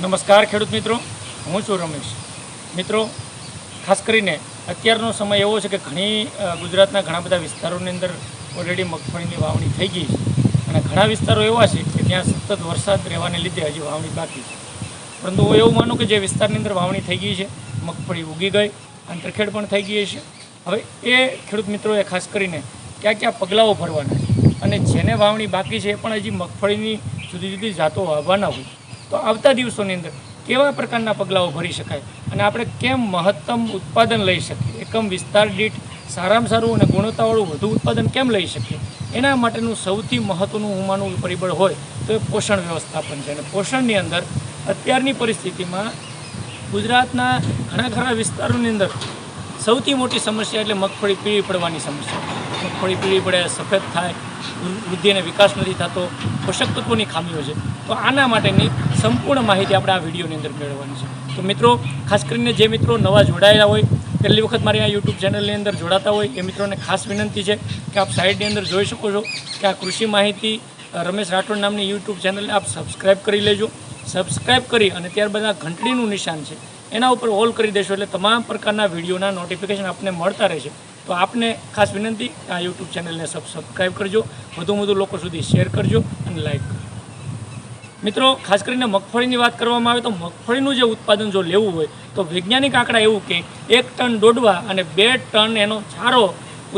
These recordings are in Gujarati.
નમસ્કાર ખેડૂત મિત્રો, હું છું રમેશ. મિત્રો, ખાસ કરીને અત્યારનો સમય એવો છે કે ગુજરાતના ઘણા બધા વિસ્તારોની અંદર ઓલરેડી મગફળીની વાવણી થઈ ગઈ છે અને ઘણા વિસ્તારો એવા છે કે ત્યાં સતત વરસાદ રહેવાને લીધે હજી વાવણી બાકી છે. પરંતુ હું એવું માનું કે જે વિસ્તારની અંદર વાવણી થઈ ગઈ છે, મગફળી ઉગી ગઈ, આંતરખેડ પણ થઈ ગઈ છે. હવે એ ખેડૂત મિત્રોએ ખાસ કરીને ક્યાં ક્યાં પગલાઓ ભરવાના છે અને જેને વાવણી બાકી છે એ પણ હજી મગફળીની જુદી જુદી જાતો વાવવાના હોય તો આવતા દિવસોની અંદર કેવા પ્રકારના પગલાઓ ભરી શકાય અને આપણે કેમ મહત્તમ ઉત્પાદન લઈ શકીએ, એકમ વિસ્તાર દીઠ સારામાં સારું અને ગુણવત્તાવાળું વધુ ઉત્પાદન કેમ લઈ શકીએ, એના માટેનું સૌથી મહત્ત્વનું હું માનું પરિબળ હોય તો એ પોષણ વ્યવસ્થાપન છે. અને પોષણની અંદર અત્યારની પરિસ્થિતિમાં ગુજરાતના ઘણા ખરા વિસ્તારોની અંદર સૌથી મોટી સમસ્યા એટલે મગફળી પીળી પડવાની સમસ્યા. મગફળી પીળી પડે, સફેદ થાય, વૃદ્ધિ અને વિકાસ નથી થતો, પોષક તત્વોની ખામીઓ છે. તો આના માટેની સંપૂર્ણ માહિતી આપણે આ વિડીયોની અંદર મેળવવાની છે. તો મિત્રો, ખાસ કરીને જે મિત્રો નવા જોડાયેલા હોય, પહેલી વખત મારી આ યુટ્યુબ ચેનલની અંદર જોડાતા હોય એ મિત્રોને ખાસ વિનંતી છે કે આપ સાઇડની અંદર જોઈ શકો છો કે આ કૃષિ માહિતી રમેશ રાઠોડ નામની યુટ્યુબ ચેનલને આપ સબસ્ક્રાઈબ કરી લેજો. સબસ્ક્રાઈબ કરી અને ત્યારબાદ આ ઘંટડીનું નિશાન છે એના ઉપર ઓલ કરી દેશો એટલે તમામ પ્રકારના વિડીયોના નોટિફિકેશન આપને મળતા રહેશે. તો આપને ખાસ વિનંતી, આ યુટ્યુબ ચેનલને સબસ્ક્રાઈબ કરજો, વધુ લોકો સુધી શેર કરજો અને લાઈક કરજો. મિત્રો, ખાસ કરીને મગફળીની વાત કરવામાં આવે તો મગફળીનું જે ઉત્પાદન જો લેવું હોય તો વૈજ્ઞાનિક આંકડા એવું કે 1 ટન ડોડવા અને 2 ટન એનો ચારો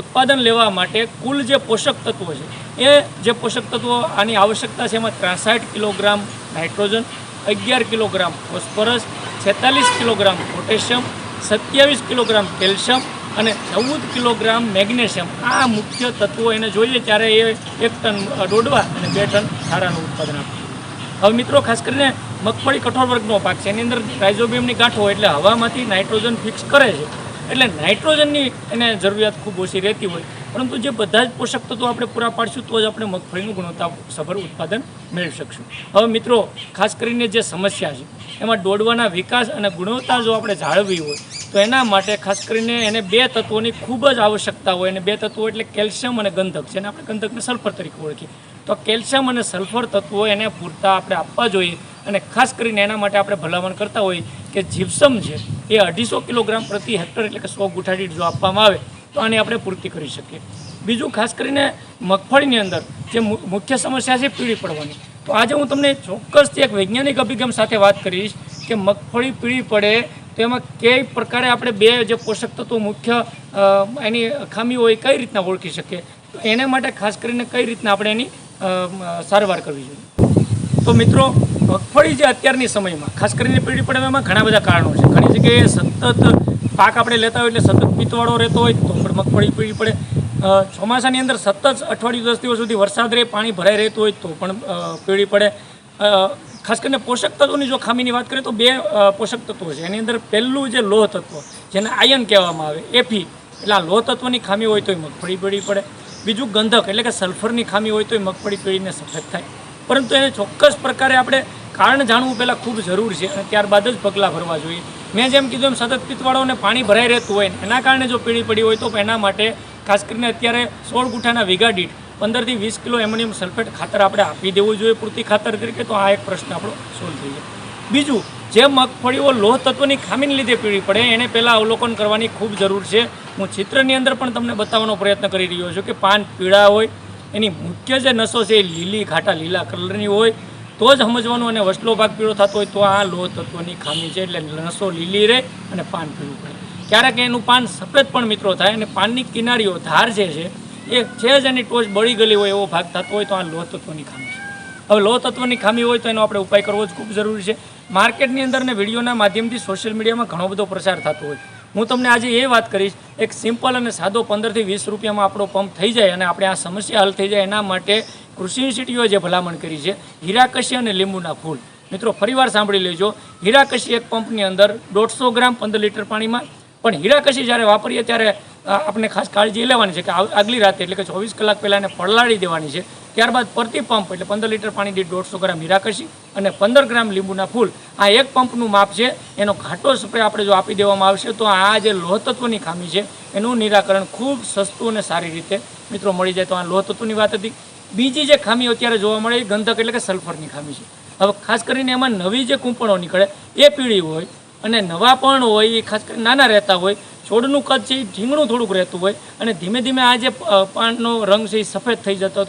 ઉત્પાદન લેવા માટે કુલ જે પોષક તત્વો છે એ જે પોષક તત્વો આની આવશ્યકતા છે એમાં 63 kilogram nitrogen, 11 kilogram phosphorus, 46 kilogram potassium, 27 kilogram calcium અને 14 કિલોગ્રામ મેગ્નેશિયમ, આ મુખ્ય તત્વો એને જોઈએ ત્યારે એ 1 ટન ડોડવા અને 2 ટન ચારાનું ઉત્પાદન આપે. હવે મિત્રો, ખાસ કરીને મગફળી કઠોળ વર્ગનો પાક છે, એની અંદર રાઇઝોબિયમની ગાંઠો એટલે હવામાંથી નાઇટ્રોજન ફિક્સ કરે છે એટલે નાઇટ્રોજનની એને જરૂરિયાત ખૂબ ઓછી રહેતી હોય. પરંતુ જે બધા જ પોષક તત્વો આપણે પૂરા પાડશું તો જ આપણે મગફળીનું ગુણવત્તાસભર ઉત્પાદન મેળવી શકશું. હવે મિત્રો, ખાસ કરીને જે સમસ્યા છે એમાં ડોડવાના વિકાસ અને ગુણવત્તા જો આપણે જાળવવી હોય તો એના માટે ખાસ કરીને એને 2 તત્વોની ખૂબ જ આવશ્યકતા હોય. અને 2 તત્વો એટલે કેલ્શિયમ અને ગંધક છે, અને આપણે ગંધકને સલ્ફર તરીકે ઓળખીએ. તો કેલ્શિયમ અને સલ્ફર તત્વો એને પૂરતા આપણે આપવા જોઈએ. અને ખાસ કરીને એના માટે આપણે ભલામણ કરતા હોઈએ કે જીપ્સમ છે એ 250 કિલોગ્રામ પ્રતિ હેક્ટર એટલે કે 100 ગુઠા દીઠ જો આપવામાં આવે તો આની આપણે પૂર્તિ કરી શકીએ. બીજું, ખાસ કરીને મગફળીની અંદર જે મુખ્ય સમસ્યા છે પીળી પડવાની, તો આજે હું તમને ચોક્કસથી એક વૈજ્ઞાનિક અભિગમ સાથે વાત કરીશ કે મગફળી પીળી પડે તો એમાં કઈ પ્રકારે આપણે 2 જે પોષક તત્વો મુખ્ય એની ખામી હોય કઈ રીતના ઓળખી શકીએ, તો એને માટે ખાસ કરીને કઈ રીતના આપણે એની સારવાર કરવી જોઈએ. તો મિત્રો, મગફળી જે અત્યારની સમયમાં ખાસ કરીને પીળી પડવામાં ઘણા બધા કારણો છે. ઘણી જગ્યાએ સતત પાક આપણે લેતા હોય એટલે સતત પિત્તવાળો રહેતો હોય તો પણ મગફળી પીળી પડે. ચોમાસાની અંદર સતત અઠવાડિયું 10 દિવસ સુધી વરસાદ રહે, પાણી ભરાઈ રહેતું હોય તો પણ પીળી પડે. ખાસ કરીને પોષક તત્વોની જો ખામીની વાત કરીએ તો 2 પોષક તત્વો છે. એની અંદર પહેલું જે લોહ તત્વ જેને આયન કહેવામાં આવે, એફી, એટલે આ લોહ તત્વની ખામી હોય તો મગફળી પીળી પડે. બીજું ગંધક એટલે કે સલ્ફરની ખામી હોય તો મગફળી પીળીને સફેદ થાય. પરંતુ એને ચોક્કસ પ્રકારે આપણે કારણ જાણવું પહેલાં ખૂબ જરૂર છે અને ત્યારબાદ જ પગલાં ભરવા જોઈએ. મેં જેમ કીધું એમ સતત પિત્તવાળોને પાણી ભરાઈ રહેતું હોય એના કારણે જો પીળી પડી હોય તો એના માટે ખાસ કરીને અત્યારે 16 ગુઠાના વીઘા દીઠ 15 થી 20 કિલો એમોનિયમ સલ્ફેટ ખાતર આપણે આપી દેવું જોઈએ પૂરતી ખાતર તરીકે. તો આ એક પ્રશ્ન આપણો સોલ્વ થઈ જાય. બીજું, જે મગફળીઓ લોહ તત્વની ખામીને લીધે પીળી પડે એને પહેલાં અવલોકન કરવાની ખૂબ જરૂર છે. હું ચિત્રની અંદર પણ તમને બતાવવાનો પ્રયત્ન કરી રહ્યો છું કે પાન પીળા હોય, એની મુખ્ય જે નસો છે એ લીલી ઘાટા લીલા કલરની હોય તો જ સમજવાનું. અને વસલો ભાગ પીળો થતો હોય તો આ લોહ તત્વની ખામી છે, એટલે નસો લીલી રહે અને પાન પીળું પડે. ક્યારેક એનું પાન સફેદ પણ મિત્રો થાય અને પાનની કિનારીઓ ધાર જે છે એ છે જ એની ટોચ બળી ગયેલી હોય એવો ભાગ થતો હોય તો આ લોહ તત્વની ખામી છે. હવે લોહ તત્વની ખામી હોય તો એનો આપણે ઉપાય કરવો જ ખૂબ જરૂરી છે. માર્કેટની અંદર ને વિડીયોના માધ્યમથી સોશિયલ મીડિયામાં ઘણો બધો પ્રચાર થતો હોય. હું તમને આજે એ વાત કરીશ, એક સિમ્પલ અને સાદો 15 થી 20 રૂપિયામાં આપણો પંપ થઈ જાય અને આપણે આ સમસ્યા હલ થઈ જાય એના માટે કૃષિ ઇન્સ્ટિટ્યૂટે જે ભલામણ કરી છે હીરાકશી અને લીંબુના ફૂલ. મિત્રો, ફરીવાર સાંભળી લેજો. હીરાકશી એક પંપની અંદર 150 ગ્રામ 15 લીટર પાણીમાં, પણ હીરાકશી જ્યારે વાપરીએ ત્યારે આપણે ખાસ કાળજી લેવાની છે કે આગલી રાતે એટલે કે 24 કલાક પહેલાં એને પલાળી દેવાની છે. ત્યારબાદ પ્રતિ પંપ એટલે 15 લીટર પાણી દીઠ 150 ગ્રામ હીરાકશી અને 15 ગ્રામ લીંબુના ફૂલ, આ એક પંપનું માપ છે. એનો ઘાટો સ્પ્રે આપણે જો આપી દેવામાં આવશે તો આ જે લોહ તત્વની ખામી છે એનું નિરાકરણ ખૂબ સસ્તું અને સારી રીતે મિત્રો મળી જાય. તો આ લોહ તત્વની વાત હતી. બીજી જે ખામી અત્યારે જોવા મળે એ ગંધક એટલે કે સલ્ફરની ખામી છે. હવે ખાસ કરીને એમાં નવી જે કૂંપણો નીકળે એ પીળી હોય અને નવા પણ હોય એ ખાસ કરીને નાના રહેતા હોય, છોડનું કદ છે એ ઢીંગણું થોડુંક રહેતું હોય અને ધીમે ધીમે આ જે પાનનો રંગ છે એ સફેદ થઈ જતો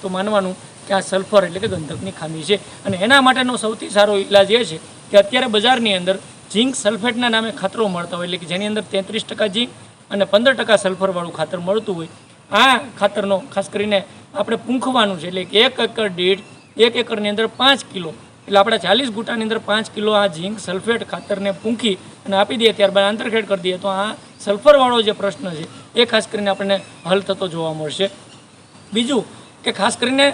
તો માનવાનું કે આ સલ્ફર એટલે કે ગંધકની ખામી છે. અને એના માટેનો સૌથી સારો ઇલાજ એ છે કે અત્યારે બજારની અંદર ઝીંક સલ્ફેટના નામે ખાતરો મળતા હોય, એટલે કે જેની અંદર 33% ઝીંક અને 15% સલ્ફરવાળું ખાતર મળતું હોય. આ ખાતરનો ખાસ કરીને આપણે પૂંખવાનું છે, એટલે કે 1 એકર દીઠ 1 એકરની અંદર 5 કિલો, એટલે આપણે 40 ગુટાની અંદર 5 કિલો આ ઝીંક સલ્ફેટ ખાતરને પૂંખી અને આપી દઈએ, ત્યારબાદ આંતરખેડ કરી દઈએ તો આ સલ્ફરવાળો જે પ્રશ્ન છે એ ખાસ કરીને આપણને હલ થતો જોવા મળશે. બીજું કે ખાસ કરીને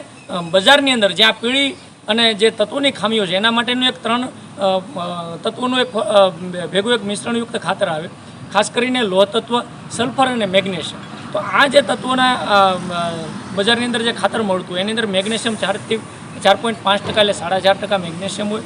બજારની અંદર જ્યાં પીળી અને જે તત્વોની ખામીઓ છે એના માટેનું એક 3 તત્વોનું એક ભેગું એક મિશ્રણયુક્ત ખાતર આવે, ખાસ કરીને લોહ તત્વ, સલ્ફર અને મેગ્નેશિયમ. તો આ જે તત્વોના બજારની અંદર જે ખાતર મળતું હોય એની અંદર મેગ્નેશિયમ 4 થી 4.5% એટલે 4.5% મેગ્નેશિયમ હોય,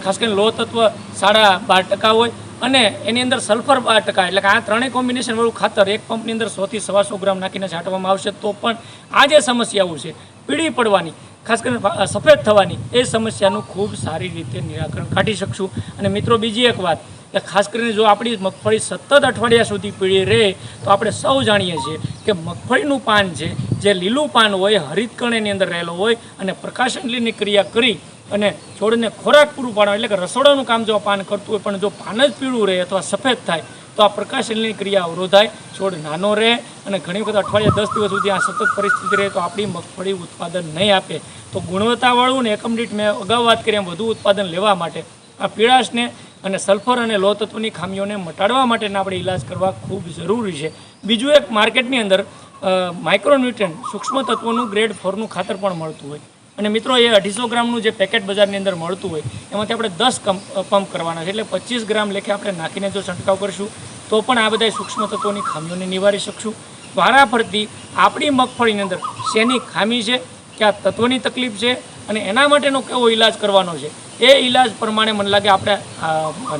ખાસ કરીને લોહ તત્વ 12.5% હોય અને એની અંદર સલ્ફર 12%. એટલે કે આ ત્રણેય કોમ્બિનેશનવાળું ખાતર એક પંપની અંદર 100 થી 125 ગ્રામ નાખીને છાંટવામાં આવશે તો પણ આ જે સમસ્યાઓ છે પીળી પડવાની, ખાસ કરીને સફેદ થવાની, એ સમસ્યાનું ખૂબ સારી રીતે નિરાકરણ કાઢી શકશું. અને મિત્રો બીજી એક વાત કે ખાસ કરીને જો આપણી મગફળી સતત અઠવાડિયા સુધી પીળી રહે તો આપણે સૌ જાણીએ છીએ કે મગફળીનું પાન છે જે લીલું પાન હોય હરિતકણ એની અંદર રહેલો હોય અને પ્રકાશનની ક્રિયા કરી અને છોડને ખોરાક પૂરું પાડવા, એટલે કે રસોડાનું કામ જો પાન કરતું હોય પણ જો પાન જ પીળું રહે અથવા સફેદ થાય તો આ પ્રકાશનની ક્રિયા અવરોધાય, છોડ નાનો રહે અને ઘણી વખત અઠવાડિયા 10 દિવસ સુધી આ સતત પરિસ્થિતિ રહે તો આપણી મગફળી ઉત્પાદન નહીં આપે. તો ગુણવત્તાવાળું ને એકમ દીઠ મેં અગાઉ વાત કરી એમ વધુ ઉત્પાદન લેવા માટે આ પીળાશને અને સલ્ફર અને લોહ તત્વની ખામીઓને મટાડવા માટેના આપણે ઇલાજ કરવા ખૂબ જરૂરી છે. બીજું એક માર્કેટની અંદર માઇક્રોન્યુટ્રન્ટ સૂક્ષ્મ તત્વોનું ગ્રેડ 4નું ખાતર પણ મળતું હોય અને મિત્રો એ 250 ગ્રામનું જે પેકેટ બજારની અંદર મળતું હોય એમાંથી આપણે 10 પંપ કરવાના છે, એટલે 25 ગ્રામ લેખે આપણે નાખીને જો છંટકાવ કરશું તો પણ આ બધા સૂક્ષ્મ તત્વોની ખામીઓને નિવારી શકશું. વારાફરતી આપણી મગફળીની અંદર શેની ખામી છે, ક્યાં તત્વની તકલીફ છે અને એના માટેનો કેવો ઇલાજ કરવાનો છે એ ઇલાજ પ્રમાણે મને લાગે આપણે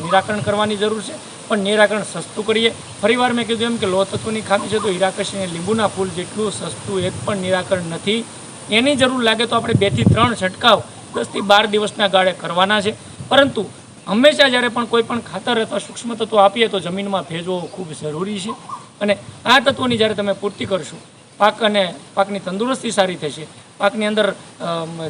નિરાકરણ કરવાની જરૂર છે. પણ નિરાકરણ સસ્તું કરીએ. ફરીવાર મેં કીધું એમ કે લોહ તત્વની ખામી છે તો હીરાકર્ષી અને લીંબુના ફૂલ જેટલું સસ્તું એક પણ નિરાકરણ નથી. એની જરૂર લાગે તો આપણે 2 થી 3 છંટકાવ 10 થી 12 દિવસના ગાળે કરવાના છે. પરંતુ હંમેશા જ્યારે પણ કોઈ પણ ખાતર અથવા સૂક્ષ્મ તત્વો આપીએ તો જમીનમાં ભેજવો ખૂબ જરૂરી છે અને આ તત્વોની જ્યારે તમે પૂર્તિ કરશો પાક અને પાકની તંદુરસ્તી સારી થશે. પાકની અંદર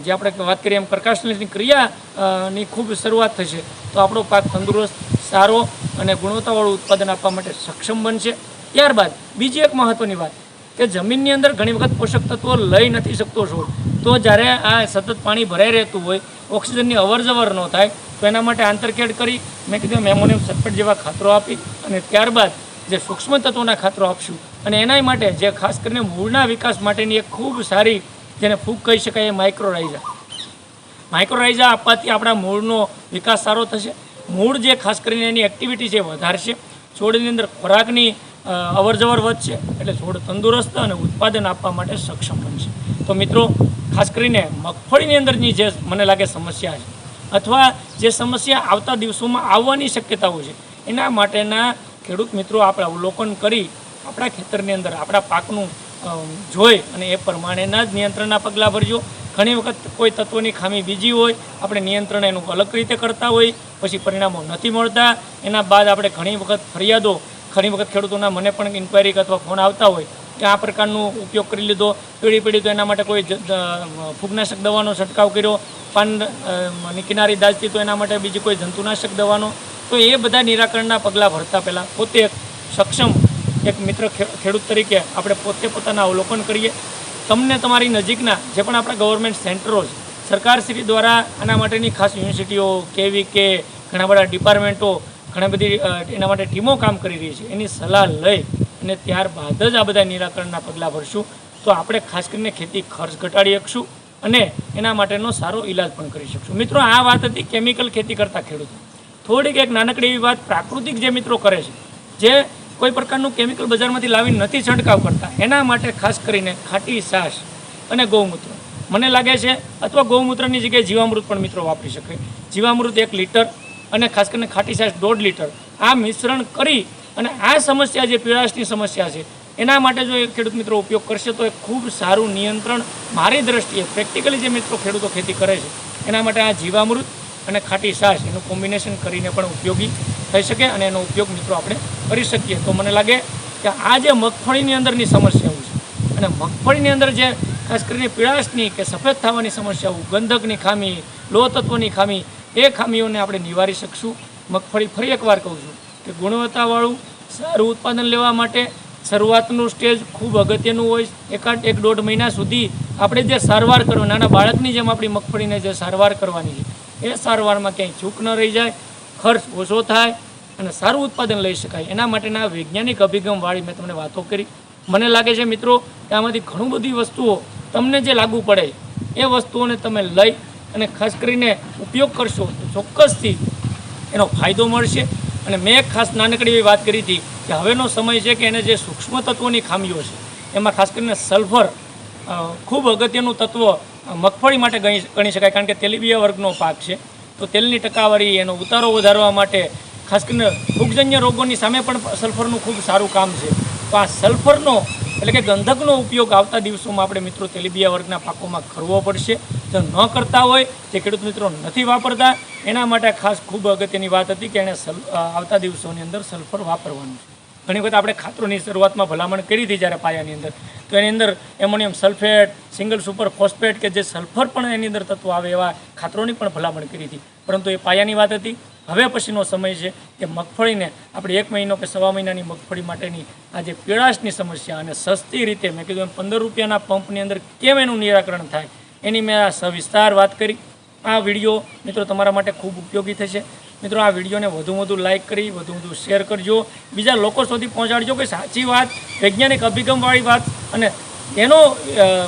જે આપણે વાત કરીએ એમ પ્રકાશની ક્રિયાની ખૂબ શરૂઆત થશે તો આપણો પાક તંદુરસ્ત, સારો અને ગુણવત્તાવાળું ઉત્પાદન આપવા માટે સક્ષમ બનશે. ત્યારબાદ બીજી એક મહત્ત્વની વાત કે જમીનની અંદર ઘણી વખત પોષક તત્વો લઈ નથી શકતો છોડ, તો જ્યારે આ સતત પાણી ભરાઈ રહેતું હોય, ઓક્સિજનની અવરજવર ન થાય તો એના માટે આંતરખેડ કરી મેં કીધું એમોનિયમ સલ્ફેટ જેવા ખાતરો આપી અને ત્યારબાદ જે સૂક્ષ્મ તત્વોના ખાતરો આપશું અને એના માટે જે ખાસ કરીને મૂળના વિકાસ માટેની એક ખૂબ સારી જેને ફૂગ કહી શકાય એ માઇક્રોરાઇઝા આપવાથી આપણા મૂળનો વિકાસ સારો થશે. મૂળ જે ખાસ કરીને એની એક્ટિવિટી છે વધારશે, છોડની અંદર ખોરાકની અવરજવર વધશે એટલે છોડ તંદુરસ્ત અને ઉત્પાદન આપવા માટે સક્ષમ બનશે. તો મિત્રો ખાસ કરીને મગફળીની અંદરની જે મને લાગે સમસ્યા છે અથવા જે સમસ્યા આવતા દિવસોમાં આવવાની શક્યતાઓ છે એના માટેના ખેડૂત મિત્રો આપણે અવલોકન કરી આપણા ખેતરની અંદર આપણા પાકનું જોઈ અને એ પ્રમાણેના જ નિયંત્રણના પગલાં ભરજો. ઘણી વખત કોઈ તત્વની ખામી બીજી હોય, આપણે નિયંત્રણ એનું અલગ રીતે કરતા હોય, પછી પરિણામો નથી મળતા. એના બાદ આપણે ઘણી વખત ફરિયાદો, ઘણી વખત ખેડૂતોના મને પણ ઇન્ક્વાયરી અથવા ફોન આવતા હોય કે આ પ્રકારનું ઉપયોગ કરી લીધો, પીળી તો એના માટે કોઈ ફૂગનાશક દવાનો છંટકાવ કર્યો, પાનની કિનારી દાજતી તો એના માટે બીજી કોઈ જંતુનાશક દવાનો. તો એ બધા નિરાકરણના પગલાં ભરતા પહેલાં પોતે એક સક્ષમ એક મિત્ર ખેડૂત તરીકે આપણે પોતાના અવલોકન કરીએ. તમને તમારી નજીકના જે પણ આપણા ગવર્મેન્ટ સેન્ટરો છે, સરકારશ્રી દ્વારા આના માટેની ખાસ યુનિવર્સિટીઓ, KVK, ઘણા બધા ડિપાર્ટમેન્ટો, ઘણી બધી એના માટે ટીમો કામ કરી રહી છે, એની સલાહ લઈ અને ત્યારબાદ જ આ બધા નિરાકરણના પગલાં ભરશું તો આપણે ખાસ કરીને ખેતી ખર્ચ ઘટાડી શકશું અને એના માટેનો સારો ઇલાજ પણ કરી શકશું. મિત્રો આ વાત હતી કેમિકલ ખેતી કરતા ખેડૂતો. થોડીક એક નાનકડી એવી વાત પ્રાકૃતિક જે મિત્રો કરે છે, જે કોઈ પ્રકારનું કેમિકલ બજારમાંથી લાવીને નથી છંટકાવ કરતા, એના માટે ખાસ કરીને ખાટી છાશ અને ગૌમૂત્ર મને લાગે છે, અથવા ગૌમૂત્રની જગ્યાએ જીવામૃત પણ મિત્રો વાપરી શકે. જીવામૃત 1 લીટર અને ખાસ કરીને ખાટી છાશ 1.5 લીટર આ મિશ્રણ કરી અને આ સમસ્યા જે પીળાશની સમસ્યા છે એના માટે જો એ ખેડૂત મિત્રો ઉપયોગ કરશે તો એ ખૂબ સારું નિયંત્રણ મારી દ્રષ્ટિએ પ્રેક્ટિકલી જે મિત્રો ખેડૂતો ખેતી કરે છે એના માટે આ જીવામૃત અને ખાટી છાશ એનું કોમ્બિનેશન કરીને પણ ઉપયોગી થઈ શકે અને એનો ઉપયોગ મિત્રો આપણે કરી શકીએ. તો મને લાગે કે આ જે મગફળીની અંદરની સમસ્યાઓ છે અને મગફળીની અંદર જે ખાસ કરીને પીળાશની કે સફેદ થવાની સમસ્યાઓ, ગંધકની ખામી, લોહ તત્વની ખામી, એ ખામીઓને આપણે નિવારી શકશું. મગફળી ફરી એકવાર કહું છું કે ગુણવત્તાવાળું સારું ઉત્પાદન લેવા માટે શરૂઆતનું સ્ટેજ ખૂબ અગત્યનું હોય. 1-1.5 મહિના સુધી આપણે જે સારવાર કરવાની, નાના બાળકની જેમ આપણી મગફળીને જે સારવાર કરવાની છે એ સારવારમાં ક્યાંય ચૂક ન રહી જાય, ખર્ચ ઓછો થાય અને સારું ઉત્પાદન લઈ શકાય. એના માટેના વૈજ્ઞાનિક અભિગમવાળી મેં તમને વાતો કરી. મને લાગે છે મિત્રો કે આમાંથી ઘણી બધી વસ્તુઓ તમને જે લાગુ પડે એ વસ્તુઓને તમે લઈ અને ખાસ કરીને ઉપયોગ કરશો તો ચોક્કસથી એનો ફાયદો મળશે. અને મેં એક ખાસ નાનકડી એવી વાત કરી હતી કે હવેનો સમય છે કે એને જે સૂક્ષ્મ તત્વોની ખામીઓ છે એમાં ખાસ કરીને સલ્ફર ખૂબ અગત્યનું તત્વ મગફળી માટે ગણી શકાય, કારણ કે તેલીબિયા વર્ગનો પાક છે. તો તેલની ટકાવારી, એનો ઉતારો વધારવા માટે ખાસ કરીને ફૂગજન્ય રોગોની સામે પણ સલ્ફરનું ખૂબ સારું કામ છે. તો આ સલ્ફરનો એટલે કે ગંધકનો ઉપયોગ આવતા દિવસોમાં આપણે મિત્રો તેલીબિયા વર્ગના પાકોમાં કરવો પડશે. જો ન કરતા હોય, જે ખેડૂત મિત્રો નથી વાપરતા, એના માટે ખાસ ખૂબ અગત્યની વાત હતી કે એણે આવતા દિવસોની અંદર સલ્ફર વાપરવાનું છે. ઘણી વખત આપણે ખાતરોની શરૂઆતમાં ભલામણ કરી હતી જ્યારે પાયાની અંદર, તો એની અંદર ammonium sulphate, single super phosphate કે જે સલ્ફર પણ એની અંદર તત્વો આવે એવા ખાતરોની પણ ભલામણ કરી હતી. પરંતુ એ પાયાની વાત હતી. હવે પછીનો સમય છે કે મગફળીને આપણે 1 મહિનો કે 1.25 મહિનાની મગફળી માટેની આ જે પીળાશની સમસ્યા અને સસ્તી રીતે મેં કીધું એમ 15 રૂપિયાના પંપની અંદર કેમ એનું નિરાકરણ થાય એની મેં આ સવિસ્તાર વાત કરી. આ વિડીયો મિત્રો તમારા માટે ખૂબ ઉપયોગી થશે. મિત્રો આ વિડીયોને વધુ લાઇક કરી વધુ શેર કરજો, બીજા લોકો સુધી પહોંચાડજો કે સાચી વાત, વૈજ્ઞાનિક અભિગમવાળી વાત અને એનો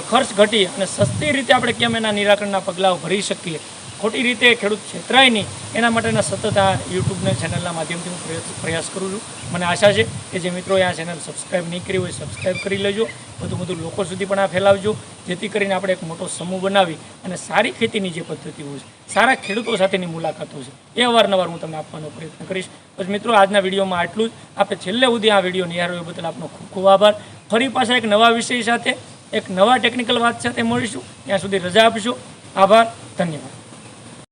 ખર્ચ ઘટી અને સસ્તી રીતે આપણે કેમ એના નિરાકરણના પગલાઓ ભરી શકીએ, ખોટી રીતે ખેડૂત છેતરાય નહીં, એના માટેના સતત આ યુટ્યુબના ચેનલના માધ્યમથી હું પ્રયાસ કરું છું. મને આશા છે કે જે મિત્રોએ આ ચેનલ સબસ્ક્રાઈબ નહીં કરી હોય સબસ્ક્રાઈબ કરી લેજો, વધુ લોકો સુધી પણ આ ફેલાવજો, જેથી કરીને આપણે એક મોટો સમૂહ બનાવી અને સારી ખેતીની જે પદ્ધતિઓ છે, સારા ખેડૂતો સાથેની મુલાકાતો છે એ અવારનવાર હું તમને આપવાનો પ્રયત્ન કરીશ. બસ મિત્રો, આજના વિડીયોમાં આટલું જ. આપણે છેલ્લે સુધી આ વિડીયો નિહાળ્યો એ બદલ આપનો ખૂબ ખૂબ આભાર. ફરી પાછા એક નવા વિષય સાથે, એક નવા ટેકનિકલ વાત સાથે મળીશું. ત્યાં સુધી રજા આપશો. આભાર, ધન્યવાદ.